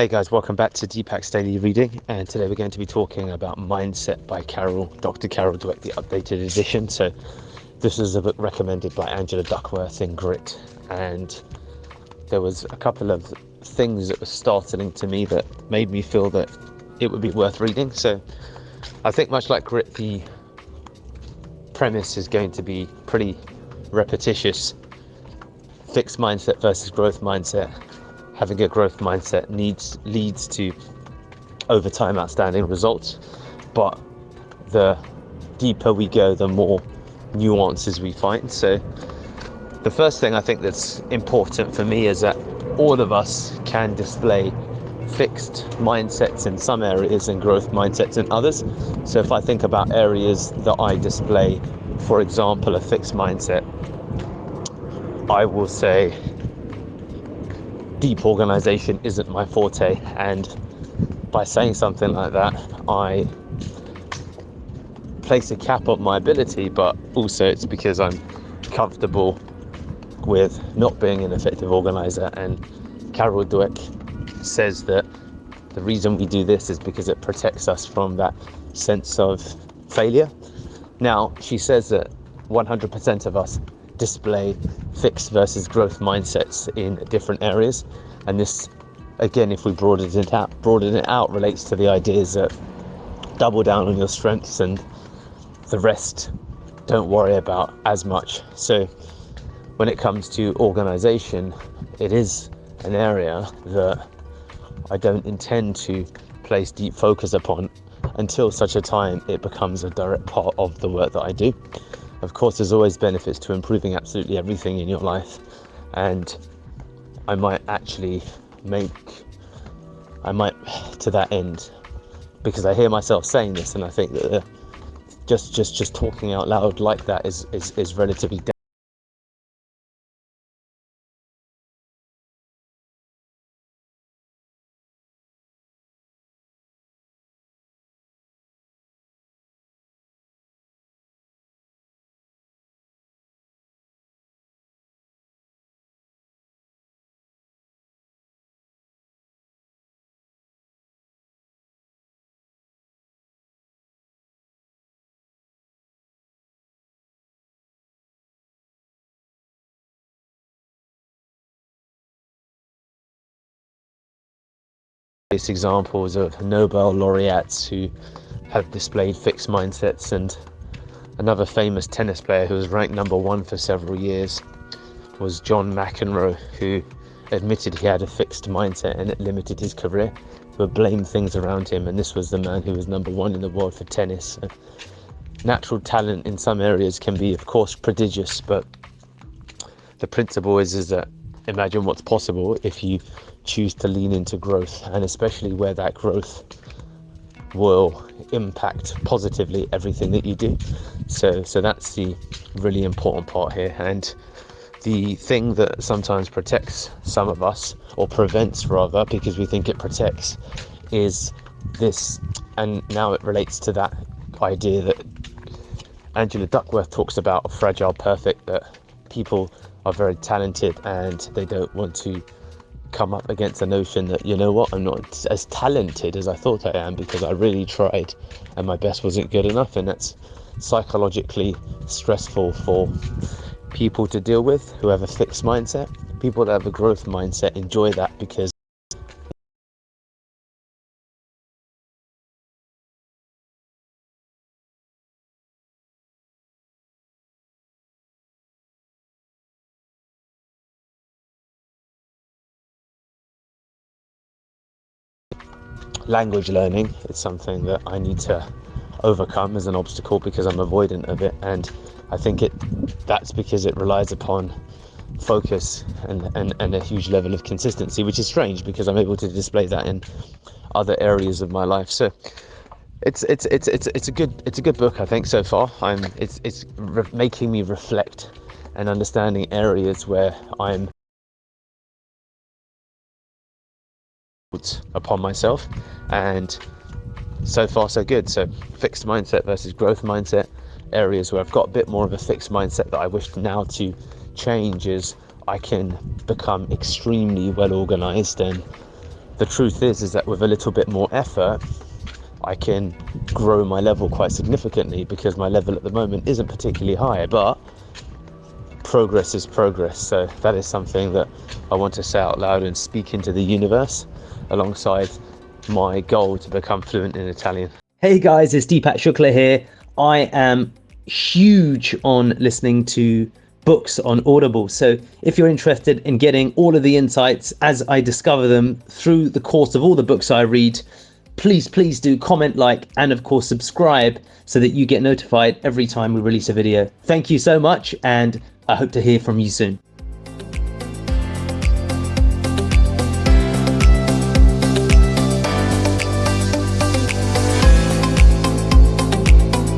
Hey guys, welcome back to Deepak's Daily Reading, and today we're going to be talking about Mindset by Dr. Carol Dweck, the updated edition. So this is a book recommended by Angela Duckworth in Grit, and there was a couple of things that were startling to me that made me feel that it would be worth reading. So I think much like Grit, the premise is going to be pretty repetitious. Fixed mindset versus growth mindset. Having a growth mindset leads to over time outstanding results, but the deeper we go, the more nuances we find. So the first thing I think that's important for me is that all of us can display fixed mindsets in some areas and growth mindsets in others. So if I think about areas that I display, for example, a fixed mindset, I will say deep organization isn't my forte, and by saying something like that, I place a cap on my ability, but also it's because I'm comfortable with not being an effective organizer. And Carol Dweck says that the reason we do this is because it protects us from that sense of failure. Now, she says that 100% of us display fixed versus growth mindsets in different areas, and this, again, if we broaden it out, relates to the ideas that double down on your strengths and the rest don't worry about as much. So when it comes to organization, it is an area that I don't intend to place deep focus upon until such a time it becomes a direct part of the work that I do. Of course, there's always benefits to improving absolutely everything in your life, and I might to that end, because I hear myself saying this, and I think that just talking out loud like that is relatively examples of Nobel laureates who have displayed fixed mindsets, and another famous tennis player who was ranked number one for several years was John McEnroe, who admitted he had a fixed mindset and it limited his career, but blamed things around him, and this was the man who was number one in the world for tennis. So natural talent in some areas can be, of course, prodigious, but the principle is that imagine what's possible if you choose to lean into growth, and especially where that growth will impact positively everything that you do. So that's the really important part here. And the thing that sometimes protects some of us, or prevents rather, because we think it protects, is this. And now it relates to that idea that Angela Duckworth talks about, a fragile perfect, that people are very talented and they don't want to come up against the notion that, you know what, I'm not as talented as I thought I am because I really tried and my best wasn't good enough. And that's psychologically stressful for people to deal with who have a fixed mindset. People that have a growth mindset enjoy that, because language learning is something that I need to overcome as an obstacle because I'm avoidant of it, and I think that's because it relies upon focus and a huge level of consistency, which is strange because I'm able to display that in other areas of my life. So it's a good book, I think, so far. It's making me reflect and understanding areas where I'm upon myself, and so far so good. So fixed mindset versus growth mindset, areas where I've got a bit more of a fixed mindset that I wish now to change is I can become extremely well organized, and the truth is that with a little bit more effort, I can grow my level quite significantly, because my level at the moment isn't particularly high, but progress is progress. So that is something that I want to say out loud and speak into the universe, alongside my goal to become fluent in Italian. Hey guys, it's Deepak Shukla here. I am huge on listening to books on Audible. So if you're interested in getting all of the insights as I discover them through the course of all the books I read, please do comment, like, and of course subscribe, so that you get notified every time we release a video. Thank you so much, and I hope to hear from you soon.